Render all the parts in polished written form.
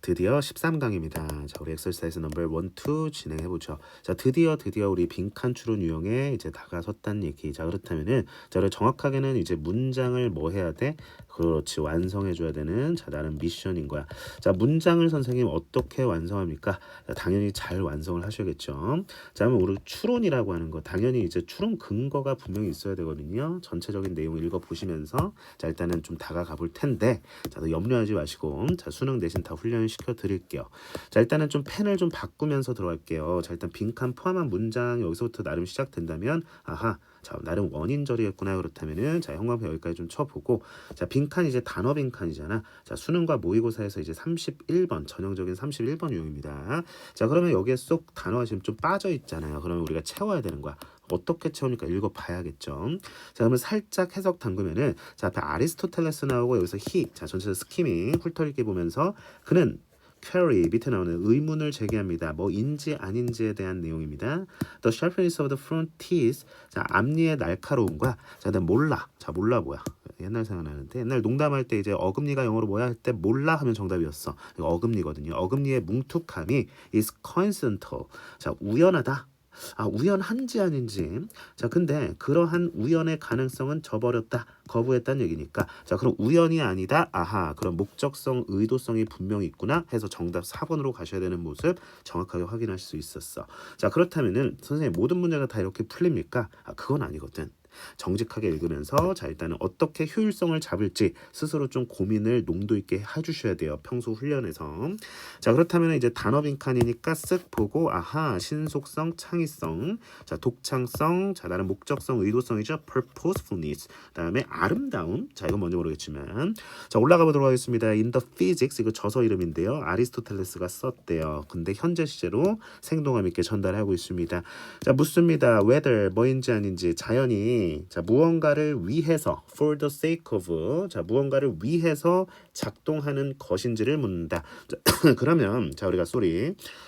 드디어 13강입니다. 자, 우리 엑서사이즈 넘버 1, 2 진행해 보죠. 자, 드디어 우리 빈칸 추론 유형에 이제 다가섰다는 얘기. 자, 그렇다면은 자, 정확하게는 이제 문장을 뭐 해야 돼? 그렇지, 완성해 줘야 되는 자, 나름 미션인 거야. 자, 문장을 선생님 어떻게 완성합니까? 자, 당연히 잘 완성을 하셔야겠죠. 자, 그러면 우리 추론이라고 하는 거 당연히 이제 추론 근거가 분명히 있어야 되거든요. 전체적인 내용을 읽어 보시면서 자, 일단은 좀 다가가 볼 텐데 자, 염려하지 마시고 자, 수능 대신 다 훈련시켜 드릴게요. 자, 일단은 좀 펜을 좀 바꾸면서 들어갈게요. 자, 일단 빈칸 포함한 문장 여기서부터 나름 시작된다면 아하, 자, 나름 원인절이었구나. 그렇다면은 자, 형광펜 여기까지 좀 쳐보고 자, 빈칸 이제 단어 빈칸이잖아. 자, 수능과 모의고사에서 이제 31번 전형적인 31번 유형입니다. 자, 그러면 여기에 쏙 단어가 지금 좀 빠져 있잖아요. 그러면 우리가 채워야 되는 거야. 어떻게 채우니까 읽어봐야겠죠. 자, 그러면 살짝 해석 담그면은 자, 앞에 아리스토텔레스 나오고 여기서 자, 전체적 스키밍 훑어읽기 보면서 그는 query 밑에 나오는 의문을 제기합니다. 뭐인지 아닌지에 대한 내용입니다. The sharpness of the front teeth. 자, 앞니의 날카로움과 자, 몰라. 자, 몰라 뭐야? 옛날 생각나는데 옛날 농담할 때 이제 어금니가 영어로 뭐야 할 때 몰라 하면 정답이었어. 이거 어금니거든요. 어금니의 뭉툭함이 is coincidental. 자, 우연하다. 아, 우연한지 아닌지. 자, 근데 그러한 우연의 가능성은 저버렸다. 거부했다는 얘기니까. 자, 그럼 우연이 아니다. 아하, 그럼 목적성, 의도성이 분명히 있구나 해서 정답 4번으로 가셔야 되는 모습 정확하게 확인하실 수 있었어. 자, 그렇다면은 선생님 모든 문제가 다 이렇게 풀립니까? 아, 그건 아니거든. 정직하게 읽으면서 자, 일단은 어떻게 효율성을 잡을지 스스로 좀 고민을 농도 있게 해주셔야 돼요. 평소 훈련에서. 자, 그렇다면 이제 단어 빈칸이니까 쓱 보고 아하, 신속성, 창의성, 자, 독창성, 자, 나는 목적성, 의도성이죠. purposefulness. 그다음에 아름다움. 자, 이건 뭔지 모르겠지만 자, 올라가 보도록 하겠습니다. In the physics 이거 저서 이름인데요. 아리스토텔레스가 썼대요. 근데 현재 시제로 생동감 있게 전달하고 있습니다. 자, 묻습니다. whether 뭐인지 아닌지 자연이 자, 무언가를 위해서 for the sake of 자, 무언가를 위해서 작동하는 것인지를 묻는다. 자, 그러면 자, 우리가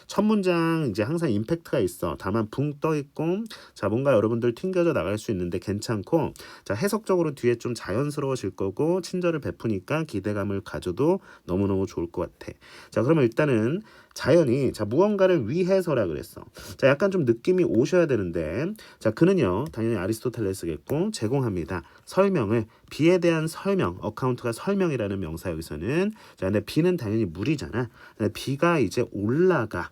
첫 문장 이제 항상 임팩트가 있어. 다만 붕 떠 있고 자, 뭔가 여러분들 튕겨져 나갈 수 있는데 괜찮고 자, 해석적으로 뒤에 좀 자연스러워질 거고 친절을 베푸니까 기대감을 가져도 너무너무 좋을 것 같아. 자, 그러면 일단은 자연이 자, 무언가를 위해서라 그랬어. 자, 약간 좀 느낌이 오셔야 되는데 자, 그는요 당연히 아리스토텔레스겠고 제공합니다. 설명을 비에 대한 설명, 어카운트가 설명이라는 명사 여기서는 자, 근데 비는 당연히 물이잖아. 근데 비가 이제 올라가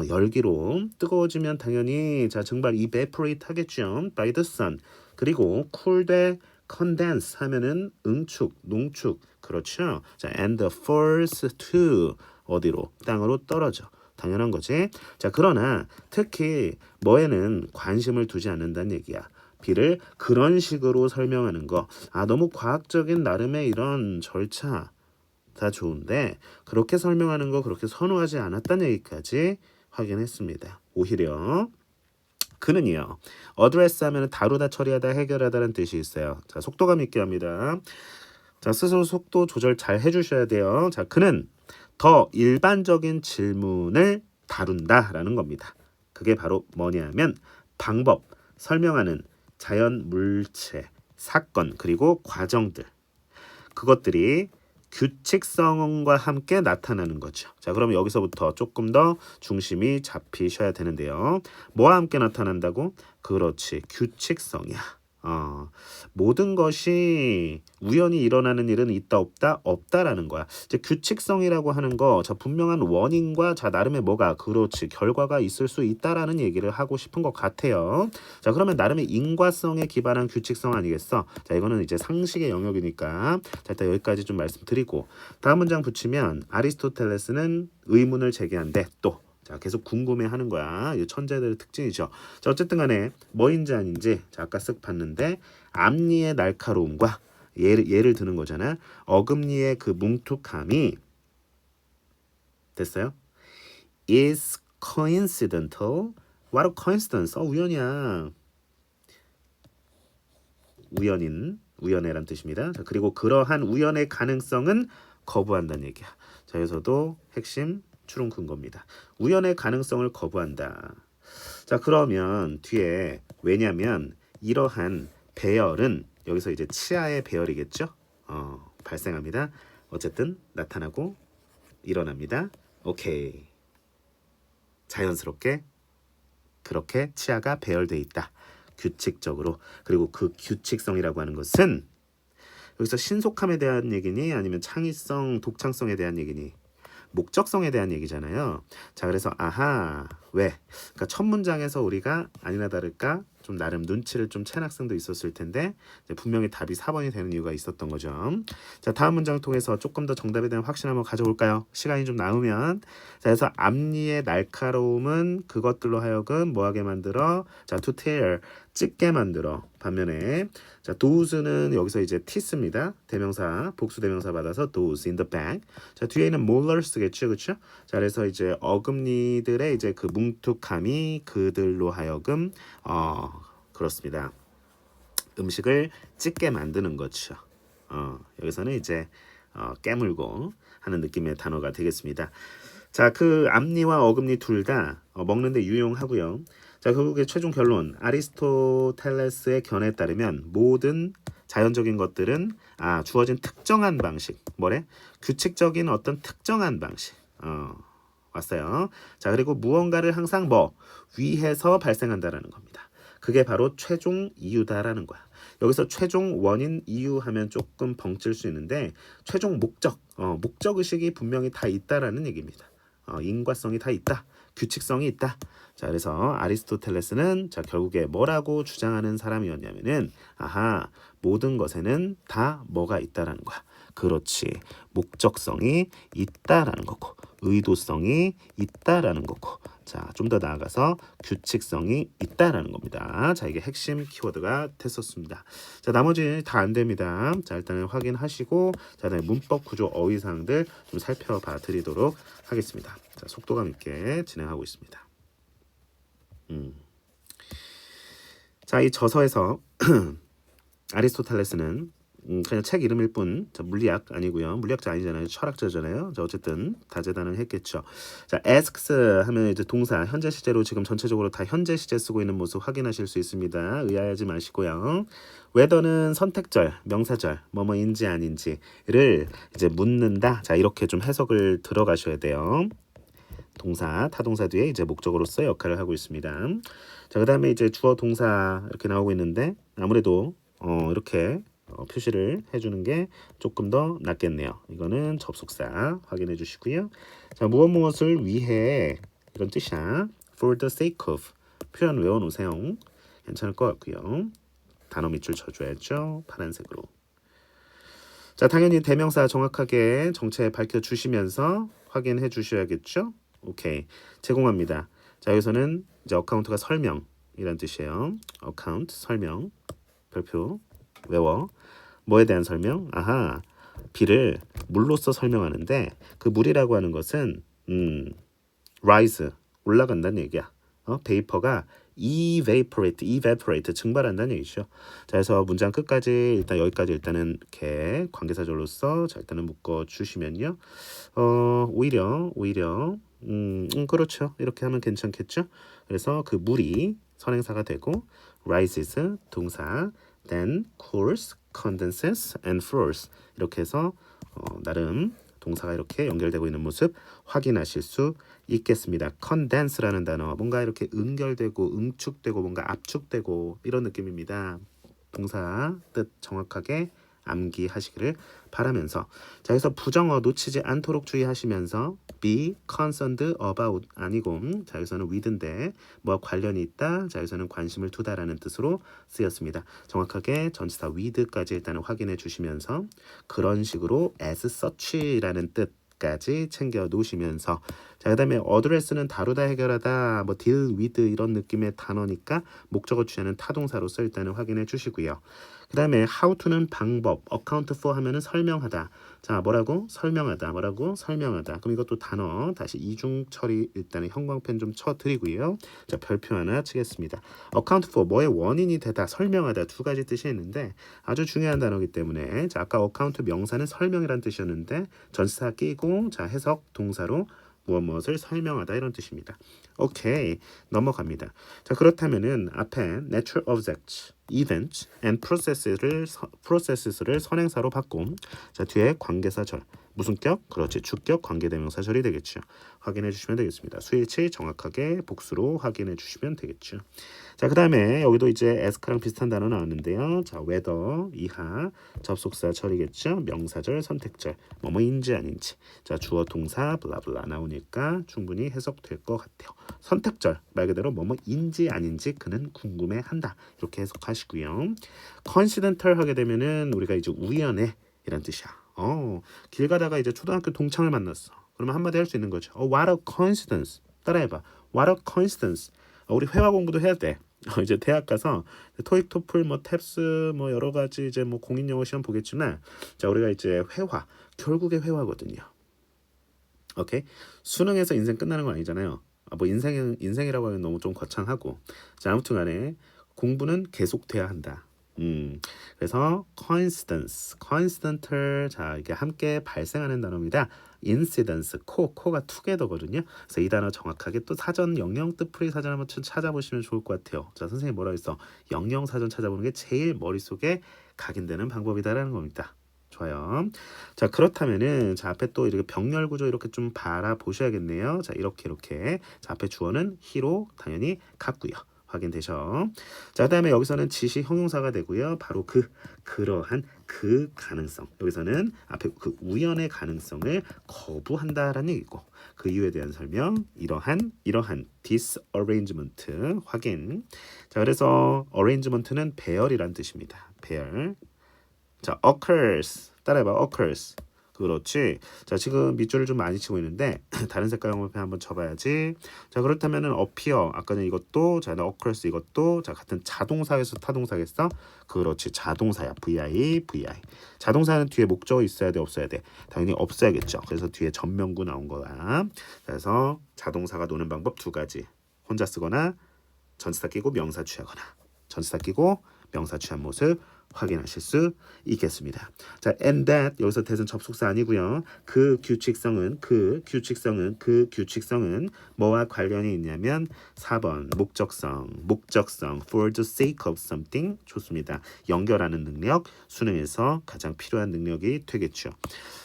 열기로 뜨거워지면 당연히 자, 증발 evaporate 하겠죠. by the sun. 그리고 쿨돼 condense 하면은 응축, 농축. 그렇죠. 자, and falls to 어디로? 땅으로 떨어져. 당연한 거지. 자, 그러나 특히 뭐에는 관심을 두지 않는다는 얘기야. 비를 그런 식으로 설명하는 거. 아, 너무 과학적인 나름의 이런 절차 다 좋은데 그렇게 설명하는 거 그렇게 선호하지 않았다는 얘기까지 확인했습니다. 오히려 그는요. 어드레스 하면 다루다, 처리하다, 해결하다라는 뜻이 있어요. 자, 속도감 있게 합니다. 자, 스스로 속도 조절 잘 해주셔야 돼요. 자, 그는 더 일반적인 질문을 다룬다라는 겁니다. 그게 바로 뭐냐면 방법, 설명하는 자연, 물체, 사건, 그리고 과정들. 그것들이 규칙성과 함께 나타나는 거죠. 자, 그럼 여기서부터 조금 더 중심이 잡히셔야 되는데요. 뭐와 함께 나타난다고? 그렇지, 규칙성이야. 모든 것이 우연히 일어나는 일은 있다 없다 없다라는 거야. 이제 규칙성이라고 하는 거, 자, 분명한 원인과 자, 나름의 뭐가 그렇지 결과가 있을 수 있다라는 얘기를 하고 싶은 것 같아요. 자, 그러면 나름의 인과성에 기반한 규칙성 아니겠어? 자, 이거는 이제 상식의 영역이니까 자, 일단 여기까지 좀 말씀드리고 다음 문장 붙이면 아리스토텔레스는 의문을 제기한대 또. 자, 계속 궁금해하는 거야. 이 천재들의 특징이죠. 자, 어쨌든 간에 뭐인지 아닌지 자, 아까 쓱 봤는데 앞니의 날카로움과 예를 드는 거잖아. 어금니의 그 뭉툭함이 됐어요? is coincidental. What a coincidence. 우연이야. 우연해란 뜻입니다. 자, 그리고 그러한 우연의 가능성은 거부한다는 얘기야. 자, 여기서도 핵심 추론 근거입니다. 우연의 가능성을 거부한다. 자, 그러면 뒤에 왜냐면 이러한 배열은 여기서 이제 치아의 배열이겠죠. 발생합니다. 어쨌든 나타나고 일어납니다. 오케이. 자연스럽게 그렇게 치아가 배열돼 있다. 규칙적으로. 그리고 그 규칙성이라고 하는 것은 여기서 신속함에 대한 얘기니 아니면 창의성, 독창성에 대한 얘기니 목적성에 대한 얘기잖아요. 자, 그래서 아하, 왜? 그러니까 첫 문장에서 우리가 아니나 다를까 좀 나름 눈치를 좀 챈 학생도 있었을 텐데 이제 분명히 답이 4번이 되는 이유가 있었던 거죠. 자, 다음 문장을 통해서 조금 더 정답에 대한 확신 한번 가져볼까요? 시간이 좀 남으면. 자, 그래서 앞니의 날카로움은 그것들로 하여금 뭐하게 만들어? 자, to tear, 찢게 만들어. 반면에 자, those는 여기서 이제 teeth입니다. 대명사, 복수 대명사 받아서 those in the back. 자, 뒤에는 molars겠죠, 그렇죠? 자, 그래서 이제 어금니들의 이제 그 뭉툭함이 그들로 하여금 그렇습니다. 음식을 찢게 만드는 거죠. 여기서는 이제 깨물고 하는 느낌의 단어가 되겠습니다. 자, 그 앞니와 어금니 둘 다 먹는데 유용하고요. 자, 결국에 최종 결론 아리스토텔레스의 견해에 따르면 모든 자연적인 것들은 주어진 특정한 방식 뭐래? 규칙적인 어떤 특정한 방식 왔어요. 자, 그리고 무언가를 항상 위해서 발생한다라는 겁니다. 그게 바로 최종 이유다라는 거야. 여기서 최종 원인 이유 하면 조금 벙찔 수 있는데 최종 목적, 목적의식이 분명히 다 있다라는 얘기입니다. 인과성이 다 있다. 규칙성이 있다. 자, 그래서 아리스토텔레스는 자, 결국에 뭐라고 주장하는 사람이었냐면은 모든 것에는 다 뭐가 있다라는 거야. 그렇지. 목적성이 있다라는 거고 의도성이 있다라는 거고 자, 좀 더 나아가서 규칙성이 있다라는 겁니다. 자, 이게 핵심 키워드가 됐었습니다. 자, 나머지 다 안 됩니다. 자, 일단은 확인하시고 자, 다음에 문법 구조 어휘사항들 좀 살펴봐 드리도록 하겠습니다. 자, 속도감 있게 진행하고 있습니다. 자, 이 저서에서 아리스토텔레스는 그냥 책 이름일 뿐 물리학 아니고요. 물리학자 아니잖아요. 철학자잖아요. 자, 어쨌든 다재다능 했겠죠. 자, asks 하면 이제 동사 현재 시제로 지금 전체적으로 다 현재 시제 쓰고 있는 모습 확인하실 수 있습니다. 의아해하지 마시고요. whether는 선택절, 명사절, 뭐뭐인지 아닌지를 이제 묻는다. 자, 이렇게 좀 해석을 들어가셔야 돼요. 동사, 타동사 뒤에 이제 목적어로서의 역할을 하고 있습니다. 자, 그다음에 이제 주어 동사 이렇게 나오고 있는데 아무래도 이렇게 표시를 해주는 게 조금 더 낫겠네요. 이거는 접속사 확인해 주시고요. 자, 무엇을 위해 이런 뜻이야. For the sake of 표현 외워놓으세요. 괜찮을 것 같고요. 단어 밑줄 쳐줘야죠. 파란색으로. 자, 당연히 대명사 정확하게 정체 밝혀주시면서 확인해 주셔야겠죠. 오케이. 제공합니다. 자, 여기서는 이제 어카운트가 설명이란 뜻이에요. 어카운트 설명 별표 외워. 뭐에 대한 설명? 비를 물로써 설명하는데 그 물이라고 하는 것은 rise 올라간다는 얘기야. 베이퍼가 evaporate 증발한다는 얘기죠. 자, 그래서 문장 끝까지 일단 여기까지 일단은 이렇게 관계사절로서 자, 일단은 묶어 주시면요. 오히려 그렇죠. 이렇게 하면 괜찮겠죠. 그래서 그 물이 선행사가 되고 rises 동사 then cools, condenses and flows 이렇게 해서 나름 동사가 이렇게 연결되고 있는 모습 확인하실 수 있겠습니다. condense라는 단어 뭔가 이렇게 응결되고 응축되고 뭔가 압축되고 이런 느낌입니다. 동사 뜻 정확하게 암기하시기를 바라면서 자, 그래서 부정어 놓치지 않도록 주의하시면서 be concerned about 아니고 자, 여기서는 with인데 뭐와 관련이 있다. 자, 여기서는 관심을 두다라는 뜻으로 쓰였습니다. 정확하게 전치사 with까지 일단은 확인해 주시면서 그런 식으로 as such라는 뜻까지 챙겨 놓으시면서 자, 그다음에 address는 다루다 해결하다 뭐 deal with 이런 느낌의 단어니까 목적어 취하는 타동사로서 일단은 확인해 주시고요. 그 다음에 how to는 방법, account for 하면은 설명하다. 자, 뭐라고? 설명하다. 그럼 이것도 단어 다시 이중 처리 일단은 형광펜 좀 쳐드리고요. 자, 별표 하나 치겠습니다. account for 뭐의 원인이 되다, 설명하다 두 가지 뜻이 있는데 아주 중요한 단어이기 때문에 자, 아까 account 명사는 설명이란 뜻이었는데 전치사 끼고 자, 해석 동사로 무엇을 설명하다 이런 뜻입니다. 오케이, 넘어갑니다. 자, 그렇다면은 앞에 natural objects, events and processes를 선행사로 받고 자, 뒤에 관계사절 무슨 격? 그렇지. 주격 관계대명사 처리 되겠죠. 확인해 주시면 되겠습니다. 수일치 정확하게 복수로 확인해 주시면 되겠죠. 자, 그 다음에 여기도 이제 ask랑 비슷한 단어 나왔는데요. 자, whether 이하 접속사 처리겠죠. 명사절, 선택절, 뭐뭐인지 아닌지. 자, 주어, 동사, 블라블라 나오니까 충분히 해석될 것 같아요. 선택절 말 그대로 뭐뭐인지 아닌지 그는 궁금해한다. 이렇게 해석하시고요. coincidental 하게 되면은 우리가 이제 우연해 이란 뜻이야. 길 가다가 이제 초등학교 동창을 만났어. 그러면 한마디 할 수 있는 거죠. What a coincidence. 따라해봐. What a coincidence. 우리 회화 공부도 해야 돼. 이제 대학 가서 토익, 토플, 뭐 탭스, 뭐 여러 가지 이제 뭐 공인 영어 시험 보겠지만, 자 우리가 이제 회화, 결국에 회화거든요. 오케이? 수능에서 인생 끝나는 건 아니잖아요. 뭐 인생이라고 하면 너무 좀 거창하고, 자 아무튼간에 공부는 계속돼야 한다. 그래서 coincidental, 자 이게 함께 발생하는 단어입니다. incidence, 코가 together거든요. 그래서 이 단어 정확하게 또 사전 영영 뜻풀이 사전 한번 찾아보시면 좋을 것 같아요. 자 선생님 뭐라고 했어? 영영 사전 찾아보는 게 제일 머릿속에 각인되는 방법이다라는 겁니다. 좋아요. 자 그렇다면은 자 앞에 또 이렇게 병렬 구조 이렇게 좀 바라보셔야겠네요. 자 이렇게 자 앞에 주어는 he로 당연히 같고요. 확인되죠? 자, 그다음에 여기서는 지시 형용사가 되고요. 바로 그러한 그 가능성. 여기서는 앞에 그 우연의 가능성을 거부한다라는 얘기고 그 이유에 대한 설명 이러한 disarrangement 확인. 자, 그래서 arrangement는 배열이란 뜻입니다. 배열. 자, occurs. 따라해봐. occurs. 그렇지. 자, 지금 밑줄을 좀 많이 치고 있는데 다른 색깔 영어표 한번 쳐봐야지. 자, 그렇다면은 appear 아까는 이것도 자, occurs 이것도 자 같은 자동사에서 타동사겠어? 그렇지. 자동사야. VI. 자동사는 뒤에 목적어 있어야 돼, 없어야 돼? 당연히 없어야겠죠. 그래서 뒤에 전명구 나온 거야. 그래서 자동사가 노는 방법 두 가지. 혼자 쓰거나 전치사 끼고 명사 취하거나. 전치사 끼고 명사 취한 모습 확인하실 수 있겠습니다. 자, and that 여기서 that은 접속사 아니고요. 그 규칙성은 뭐와 관련이 있냐면 4번 목적성 for the sake of something 좋습니다. 연결하는 능력 수능에서 가장 필요한 능력이 되겠죠.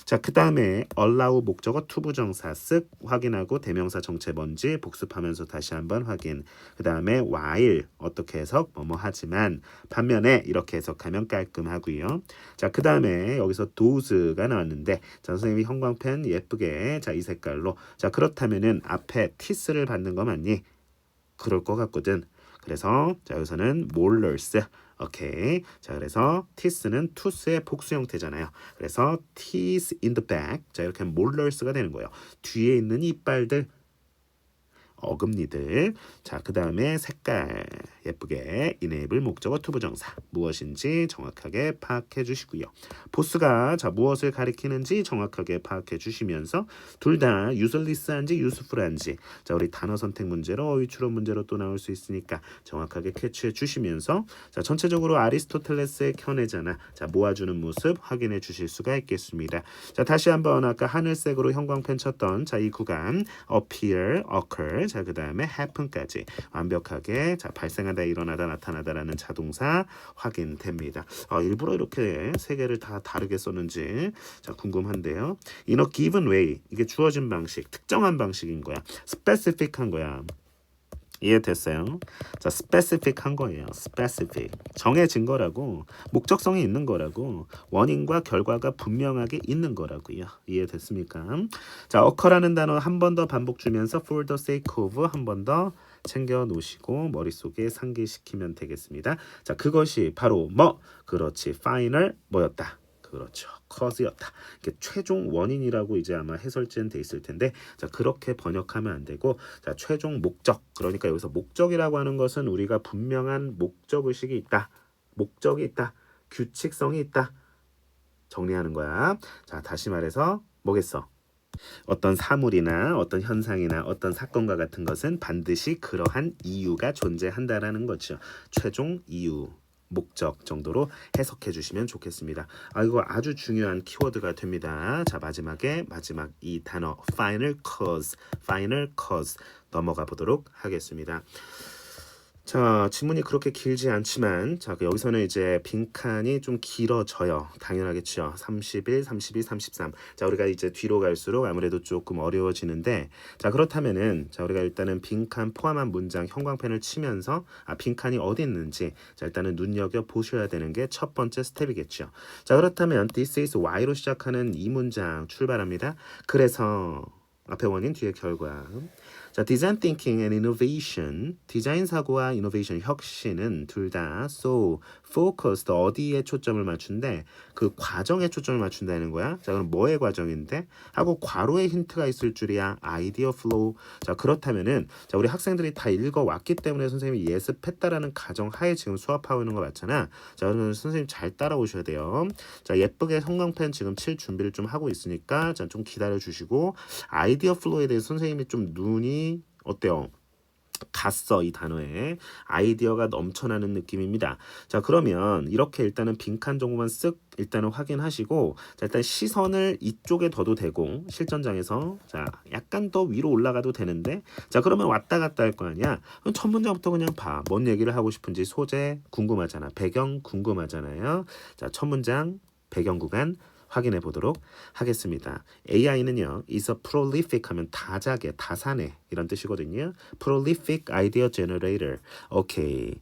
자, 그 다음에 allow 목적어 투부정사 쓱 확인하고 대명사 정체 뭔지 복습하면서 다시 한번 확인. 그 다음에 while 어떻게 해석 뭐뭐 하지만 반면에 이렇게 해석하면 깔끔하고요. 자, 그 다음에 여기서 does가 나왔는데 자, 선생님이 형광펜 예쁘게 자, 이 색깔로 자, 그렇다면은 앞에 this를 받는 거 맞니? 그럴 것 같거든. 그래서 자, 여기서는 molars 오케이. 자, 그래서 this는 tooth의 복수 형태잖아요. 그래서 teeth in the back. 자, 이렇게 하면 molars가 되는 거예요. 뒤에 있는 이빨들 어금니들. 자, 그 다음에 색깔 예쁘게 enable 목적어 투부정사 무엇인지 정확하게 파악해 주시고요. 보스가 자 무엇을 가리키는지 정확하게 파악해 주시면서 둘 다 useless한지 useful한지 자 우리 단어 선택 문제로 어휘 추론 문제로 또 나올 수 있으니까 정확하게 캐치해 주시면서 자 전체적으로 아리스토텔레스의 견해잖아. 자 모아주는 모습 확인해 주실 수가 있겠습니다. 자 다시 한번 아까 하늘색으로 형광펜 쳤던 자 이 구간 appear, occur 자 그 다음에 happen까지 완벽하게 자 발생하다, 일어나다, 나타나다라는 자동사 확인됩니다. 일부러 이렇게 세 개를 다 다르게 썼는지 자 궁금한데요. In a given way 이게 주어진 방식, 특정한 방식인 거야. specific한 거야. 이해됐어요? 자, specific한 거예요. specific. 정해진 거라고, 목적성이 있는 거라고, 원인과 결과가 분명하게 있는 거라고요. 이해됐습니까? 자, occur라는 단어 한 번 더 반복 주면서 for the sake of 한 번 더 챙겨 놓으시고 머릿속에 상기시키면 되겠습니다. 자, 그것이 바로 뭐? 그렇지. final 뭐였다? 그렇죠. cause였다. 이게 최종 원인이라고 이제 아마 해설지는 돼 있을 텐데 자 그렇게 번역하면 안 되고 자 최종 목적 그러니까 여기서 목적이라고 하는 것은 우리가 분명한 목적 의식이 있다. 목적이 있다. 규칙성이 있다. 정리하는 거야. 자 다시 말해서 뭐겠어? 어떤 사물이나 어떤 현상이나 어떤 사건과 같은 것은 반드시 그러한 이유가 존재한다라는 거죠. 최종 이유. 목적 정도로 해석해 주시면 좋겠습니다. 이거 아주 중요한 키워드가 됩니다. 자 마지막 이 단어 final cause 넘어가 보도록 하겠습니다. 자, 지문이 그렇게 길지 않지만 자, 여기서는 이제 빈칸이 좀 길어져요. 당연하겠죠. 31, 32, 33. 자, 우리가 이제 뒤로 갈수록 아무래도 조금 어려워지는데 자, 그렇다면은 자, 우리가 일단은 빈칸 포함한 문장 형광펜을 치면서 빈칸이 어디 있는지 자, 일단은 눈여겨 보셔야 되는 게 첫 번째 스텝이겠죠. 자, 그렇다면 this is why로 시작하는 이 문장 출발합니다. 그래서 앞에 원인 뒤에 결과. 자, design thinking and innovation, 디자인 사고와 이노베이션 혁신은 둘 다 so focused 어디에 초점을 맞춘대? 그 과정에 초점을 맞춘다는 거야. 자, 그럼 뭐의 과정인데? 하고 괄호에 힌트가 있을 줄이야. 아이디어 플로우. 자, 그렇다면은 자, 우리 학생들이 다 읽어 왔기 때문에 선생님이 예습했다라는 가정 하에 지금 수업하고 있는 거 맞잖아. 자, 그러면 선생님 잘 따라오셔야 돼요. 자, 예쁘게 형광펜 지금 칠 준비를 좀 하고 있으니까 자, 좀 기다려 주시고 아이디어 플로우에 대해서 선생님이 좀 눈이 어때요? 갔어 이 단어에 아이디어가 넘쳐나는 느낌입니다. 자, 그러면 이렇게 일단은 빈칸 정보만 쓱 일단은 확인하시고 자, 일단 시선을 이쪽에 둬도 되고 실전장에서 자, 약간 더 위로 올라가도 되는데 자, 그러면 왔다 갔다 할 거 아니야. 그럼 첫 문장부터 그냥 봐. 뭔 얘기를 하고 싶은지 소재 궁금하잖아. 배경 궁금하잖아요. 자, 첫 문장 배경 구간 확인해 보도록 하겠습니다. AI는요, is a prolific 하면 다작에, 다산에 이런 뜻이거든요. prolific idea generator. 오케이.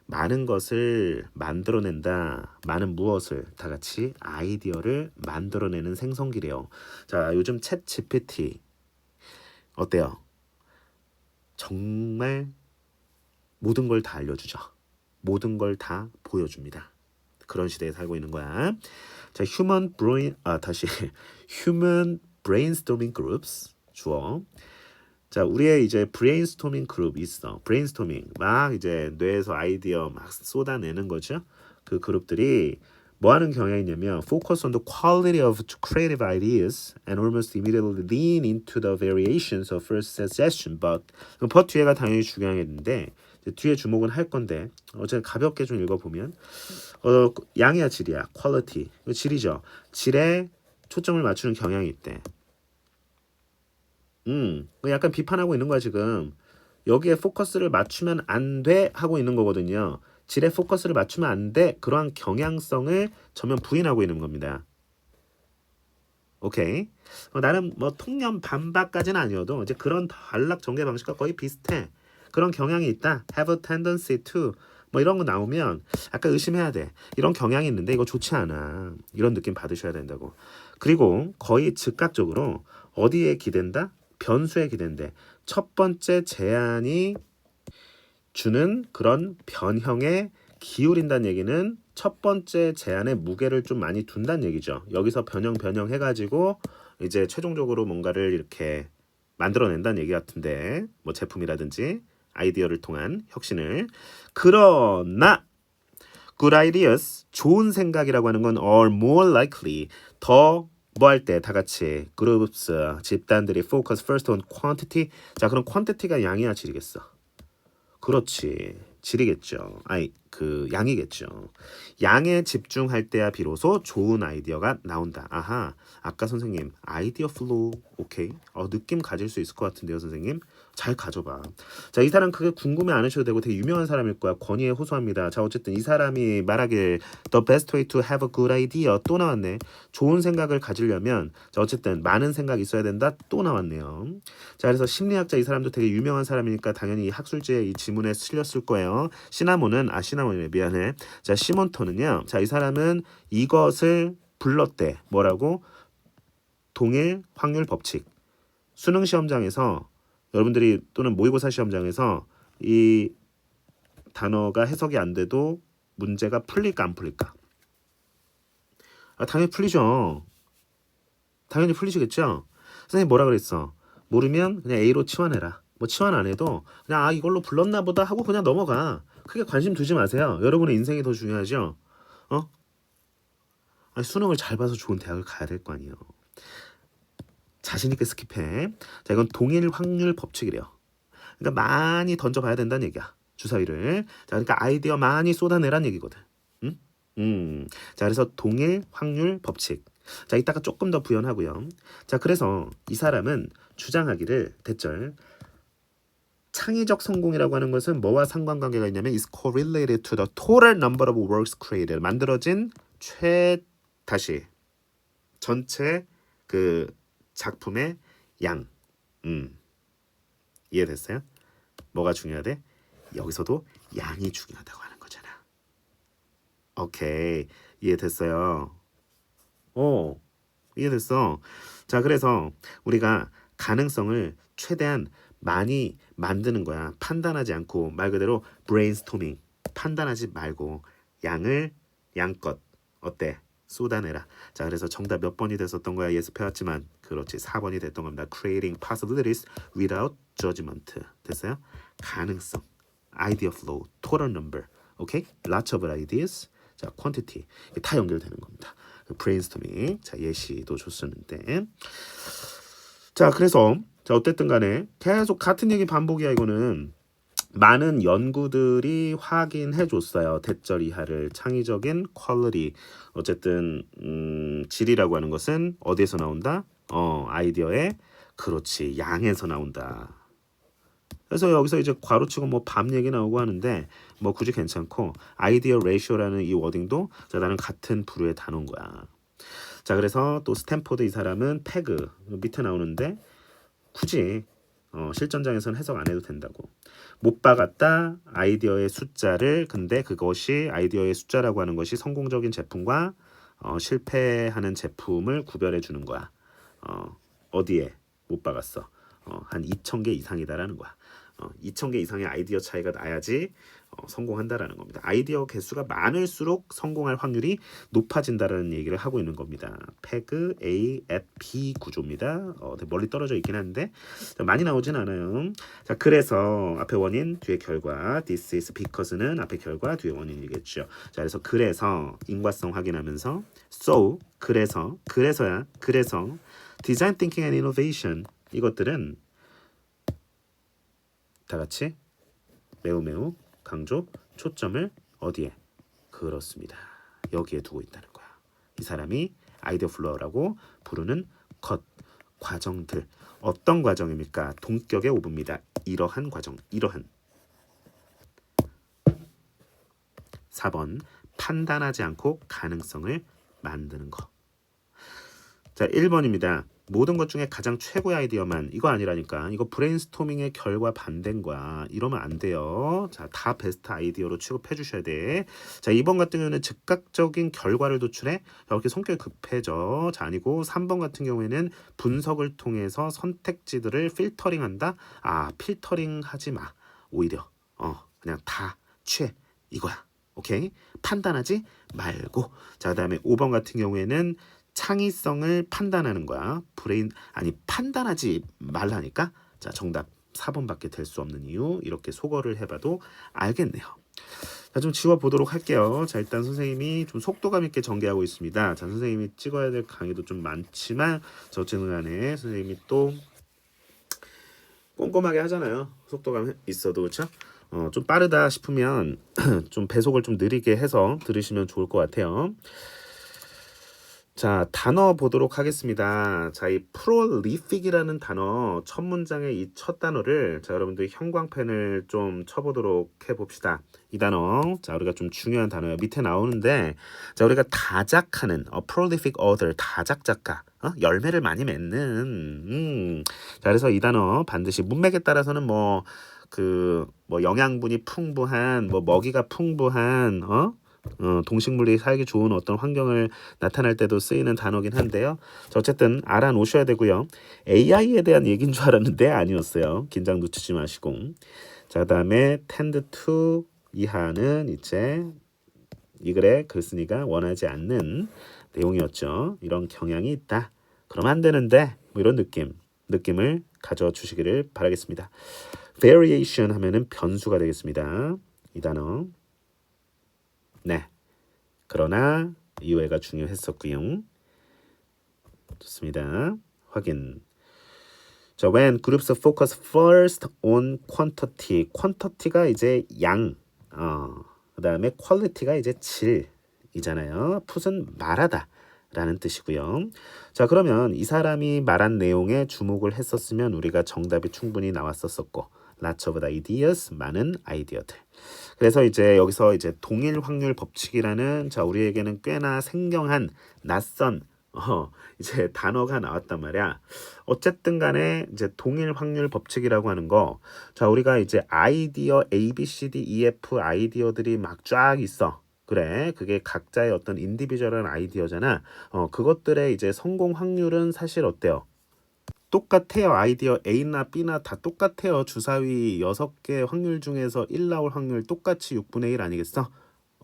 많은 것을 만들어낸다. 많은 무엇을 다 같이 아이디어를 만들어내는 생성기래요. 자, 요즘 챗 GPT 어때요? 정말 모든 걸 다 알려주죠. 모든 걸 다 보여줍니다. 그런 시대에 살고 있는 거야. 자, 다시 human brainstorming groups 주어. 자, 우리의 이제 brainstorming 그룹 있어. brainstorming 막 이제 뇌에서 아이디어 막 쏟아내는 거죠. 그 그룹들이 뭐 하는 경향이 있냐면 focus on the quality of creative ideas and almost immediately lean into the variations of first suggestion. but 뒤에가 당연히 중요하겠는데 뒤에 주목은 할 건데 어제 가볍게 좀 읽어보면 양이야 질이야 quality 질이죠. 질에 초점을 맞추는 경향이 있대. 약간 비판하고 있는 거야 지금. 여기에 포커스를 맞추면 안 돼 하고 있는 거거든요. 질에 포커스를 맞추면 안 돼 그러한 경향성을 전면 부인하고 있는 겁니다. 오케이. 나는 뭐 통념 반박까지는 아니어도 이제 그런 단락 전개 방식과 거의 비슷해. 그런 경향이 있다. have a tendency to 뭐 이런 거 나오면 약간 의심해야 돼. 이런 경향이 있는데 이거 좋지 않아. 이런 느낌 받으셔야 된다고. 그리고 거의 즉각적으로 어디에 기댄다? 변수에 기댄대. 첫 번째 제안이 주는 그런 변형에 기울인다는 얘기는 첫 번째 제안에 무게를 좀 많이 둔다는 얘기죠. 여기서 변형 해가지고 이제 최종적으로 뭔가를 이렇게 만들어낸다는 얘기 같은데 뭐 제품이라든지 아이디어를 통한 혁신을. 그러나 good ideas 좋은 생각이라고 하는 건 are more likely 더 뭐 할 때 다 같이 groups 집단들이 focus first on quantity. 자, 그럼 quantity가 양이야 질이겠어? 그렇지. 질이겠죠. 그 양이겠죠. 양에 집중할 때야 비로소 좋은 아이디어가 나온다. 아하. 아까 선생님 아이디어 플로우 오케이. 느낌 가질 수 있을 것 같은데요, 선생님. 잘 가져봐. 자, 이 사람 그게 궁금해 않으셔도 되고 되게 유명한 사람일 거야. 권위에 호소합니다. 자, 어쨌든 이 사람이 말하길 The best way to have a good idea 또 나왔네. 좋은 생각을 가지려면 자, 어쨌든 많은 생각이 있어야 된다. 또 나왔네요. 자, 그래서 심리학자 이 사람도 되게 유명한 사람이니까 당연히 학술지에 이 지문에 실렸을 거예요. 시나몬이네. 미안해. 자, 시몬토는요. 자, 이 사람은 이것을 불렀대. 뭐라고? 동일 확률 법칙. 수능 시험장에서 여러분들이 또는 모의고사 시험장에서 이 단어가 해석이 안 돼도 문제가 풀릴까 안 풀릴까? 당연히 풀리죠. 당연히 풀리시겠죠? 선생님 뭐라 그랬어? 모르면 그냥 A로 치환해라. 뭐 치환 안 해도 그냥 이걸로 불렀나 보다 하고 그냥 넘어가. 크게 관심 두지 마세요. 여러분의 인생이 더 중요하죠. 수능을 잘 봐서 좋은 대학을 가야 될 거 아니에요. 자신 있게 스킵해. 자, 이건 동일 확률 법칙이래요. 그러니까 많이 던져봐야 된다는 얘기야. 주사위를. 자, 그러니까 아이디어 많이 쏟아내란 얘기거든. 응? 자, 그래서 동일 확률 법칙. 자, 이따가 조금 더 부연하고요. 자, 그래서 이 사람은 주장하기를 대절 창의적 성공이라고 하는 것은 뭐와 상관관계가 있냐면 is correlated to the total number of works created. 만들어진 다시 전체 그 작품의 양. 이해됐어요? 뭐가 중요하대? 여기서도 양이 중요하다고 하는 거잖아. 오케이. 이해됐어요? 이해됐어. 자, 그래서 우리가 가능성을 최대한 많이 만드는 거야. 판단하지 않고 말 그대로 브레인스토밍. 판단하지 말고 양껏 어때? 쏟아내라. 자, 그래서 정답 몇 번이 됐었던 거야? 예습해왔지만 그렇지. 4번이 됐던 겁니다. Creating possibilities without judgment. 됐어요? 가능성, idea flow, total number. 오케이? Lots of ideas. 자, quantity. 이게 다 연결되는 겁니다. 브레인스토밍. 자, 예시도 줬었는데. 자, 그래서 자, 어쨌든 간에 계속 같은 얘기 반복이야. 이거는 많은 연구들이 확인해 줬어요. 대절 이하를. 창의적인 퀄리티. 어쨌든 질이라고 하는 것은 어디에서 나온다? 아이디어의 그렇지. 양에서 나온다. 그래서 여기서 이제 괄호치고 뭐 밤 얘기 나오고 하는데 뭐 굳이 괜찮고 아이디어 레이쇼라는 이 워딩도 자, 나는 같은 부류의 단어인 거야. 자, 그래서 또 스탠포드 이 사람은 패그 밑에 나오는데 굳이 실전장에서는 해석 안 해도 된다고. 못 박았다 아이디어의 숫자를. 근데 그것이 아이디어의 숫자라고 하는 것이 성공적인 제품과 실패하는 제품을 구별해 주는 거야. 어디에 못 박았어? 한 2,000개 이상이다라는 거야. 2,000개 이상의 아이디어 차이가 나야지 성공한다라는 겁니다. 아이디어 개수가 많을수록 성공할 확률이 높아진다라는 얘기를 하고 있는 겁니다. 패그 A at B 구조입니다. 멀리 떨어져 있긴 한데 많이 나오진 않아요. 자, 그래서 앞에 원인 뒤에 결과. This is because는 앞에 결과 뒤에 원인이겠죠. 자, 그래서 인과성 확인하면서 so 그래서 design thinking and innovation 이것들은 다 같이 매우 강조 초점을 어디에? 그렇습니다. 여기에 두고 있다는 거야. 이 사람이 아이디어 플로어라고 부르는 과정들. 어떤 과정입니까? 동격의 오브입니다. 이러한 과정. 4번 판단하지 않고 가능성을 만드는 거. 자, 1번입니다. 모든 것 중에 가장 최고의 아이디어만. 이거 아니라니까. 이거 브레인스토밍의 결과 반대인 거야. 이러면 안 돼요. 자, 다 베스트 아이디어로 취급해 주셔야 돼. 자, 2번 같은 경우에는 즉각적인 결과를 도출해. 이렇게 성격이 급해져. 자, 아니고 3번 같은 경우에는 분석을 통해서 선택지들을 필터링한다. 필터링 하지 마. 오히려 그냥 다 취해. 이거야. 오케이? 판단하지 말고. 자, 그다음에 5번 같은 경우에는 창의성을 판단하는 거야. 판단하지 말라니까. 자, 정답 4번밖에 될 수 없는 이유. 이렇게 소거를 해봐도 알겠네요. 자, 좀 지워보도록 할게요. 자, 일단 선생님이 좀 속도감 있게 전개하고 있습니다. 자, 선생님이 찍어야 될 강의도 좀 많지만 어쨌든 간에 선생님이 또 꼼꼼하게 하잖아요. 속도감 있어도. 그렇죠? 좀 빠르다 싶으면 좀 배속을 좀 느리게 해서 들으시면 좋을 것 같아요. 자, 단어 보도록 하겠습니다. 자, 이 prolific이라는 단어 첫 문장의 이 첫 단어를 자, 여러분들 형광펜을 좀 쳐보도록 해봅시다. 이 단어, 자, 우리가 좀 중요한 단어예요. 밑에 나오는데, 자, 우리가 다작하는 prolific author, 다작 작가, 열매를 많이 맺는. 자, 그래서 이 단어 반드시 문맥에 따라서는 영양분이 풍부한, 먹이가 풍부한, 동식물이 살기 좋은 어떤 환경을 나타날 때도 쓰이는 단어긴 한데요. 자, 어쨌든 알아놓으셔야 되고요. AI에 대한 얘기인 줄 알았는데 아니었어요. 긴장 놓치지 마시고. 자, 그다음에 tend to 이하는 이제 이 글에 글쓴이가 원하지 않는 내용이었죠. 이런 경향이 있다. 그러면 안 되는데 이런 느낌을 가져주시기를 바라겠습니다. variation 하면은 변수가 되겠습니다. 이 단어. 네. 그러나 이외가 중요했었고요. 좋습니다. 확인. 자, when groups focus first on quantity. quantity가 이제 양. 그다음에 quality가 이제 질이잖아요. put은 말하다 라는 뜻이고요. 자, 그러면 이 사람이 말한 내용에 주목을 했었으면 우리가 정답이 충분히 나왔었었고 lots of ideas, 많은 아이디어들. 그래서 이제 여기서 이제 동일 확률 법칙이라는 자 우리에게는 꽤나 생경한 낯선 이제 단어가 나왔단 말이야. 어쨌든 간에 이제 동일 확률 법칙이라고 하는 거. 자, 우리가 이제 아이디어 A, B, C, D, E, F 아이디어들이 막 쫙 있어. 그래. 그게 각자의 어떤 인디비주얼한 아이디어잖아. 그것들의 이제 성공 확률은 사실 어때요? 똑같아요. 아이디어 A나 B나 다 똑같아요. 주사위 6개 확률 중에서 1 나올 확률 똑같이 6분의 1 아니겠어?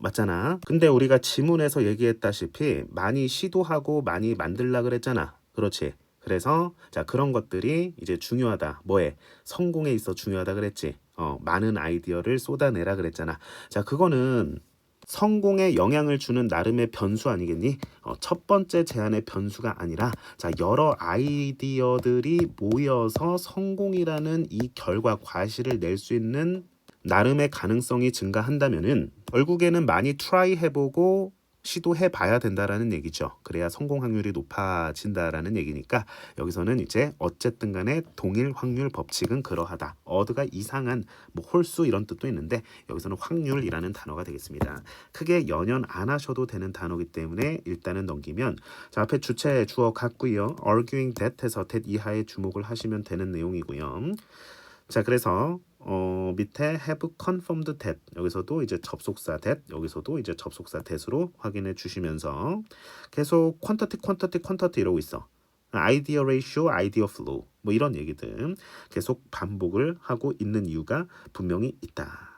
맞잖아. 근데 우리가 지문에서 얘기했다시피 많이 시도하고 많이 만들라 그랬잖아. 그렇지. 그래서 자 그런 것들이 이제 중요하다. 뭐에? 성공에 있어 중요하다 그랬지. 많은 아이디어를 쏟아내라 그랬잖아. 자 그거는 성공에 영향을 주는 나름의 변수 아니겠니? 첫 번째 제안의 변수가 아니라 자 여러 아이디어들이 모여서 성공이라는 이 결과 과실을 낼 수 있는 나름의 가능성이 증가한다면은 결국에는 많이 트라이 해보고 시도해 봐야 된다라는 얘기죠. 그래야 성공 확률이 높아진다라는 얘기니까 여기서는 이제 어쨌든 간에 동일 확률 법칙은 그러하다. 어드가 이상한 뭐 홀수 이런 뜻도 있는데 여기서는 확률이라는 단어가 되겠습니다. 크게 연연 안 하셔도 되는 단어이기 때문에 일단은 넘기면 자 앞에 주체 주어 같고요. arguing that 해서 that 이하에 주목을 하시면 되는 내용이고요. 자 그래서 밑에 have confirmed that 여기서도 이제 접속사 that 여기서도 이제 접속사 that으로 확인해 주시면서 계속 quantity 이러고 있어. idea ratio, idea flow 뭐 이런 얘기들 계속 반복을 하고 있는 이유가 분명히 있다.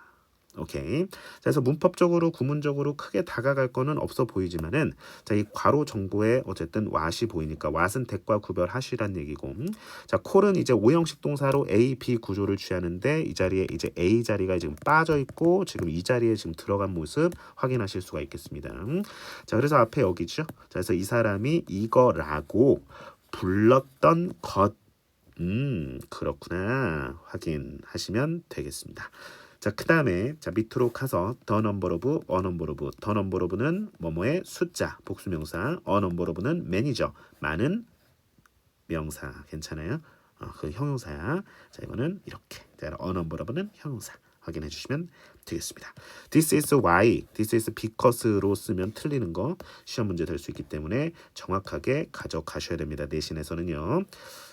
오케이. 자, 그래서 문법적으로 구문적으로 크게 다가갈 거는 없어 보이지만은 자, 이 괄호 정보에 어쨌든 what이 보이니까 what은 that과 구별하시란 얘기고. 자, 콜은 이제 오형식 동사로 A, B 구조를 취하는데 이 자리에 이제 A 자리가 지금 빠져 있고 지금 이 자리에 지금 들어간 모습 확인하실 수가 있겠습니다. 자, 그래서 앞에 여기죠. 자, 그래서 이 사람이 이거라고 불렀던 것. 그렇구나. 확인하시면 되겠습니다. 자, 그 다음에 자 밑으로 가서 the number of, a number of. the number of는 뭐뭐의 숫자, 복수명사. a number of는 매니저, 많은 명사. 괜찮아요? 그 형용사야. 자, 이거는 이렇게. 자, a number of는 형용사. 확인해 주시면 되겠습니다. This is why, this is because로 쓰면 틀리는 거 시험 문제 될 수 있기 때문에 정확하게 가져가셔야 됩니다. 내신에서는요.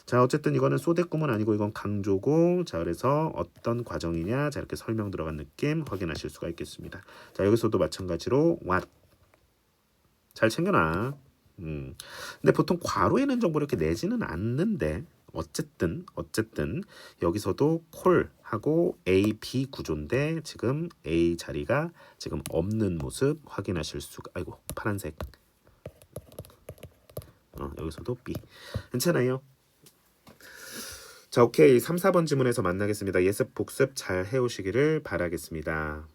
자 어쨌든 이거는 쏘대꿈은 아니고 이건 강조고 자 그래서 어떤 과정이냐 자 이렇게 설명 들어간 느낌 확인하실 수가 있겠습니다. 자 여기서도 마찬가지로 what 잘 챙겨놔. 근데 보통 괄호에는 정보를 이렇게 내지는 않는데 어쨌든 여기서도 콜하고 A, B 구조인데 지금 A 자리가 지금 없는 모습 확인하실 수가 아이고 파란색 여기서도 B 괜찮아요. 자 오케이 3, 4번 지문에서 만나겠습니다. 예습 복습 잘 해오시기를 바라겠습니다.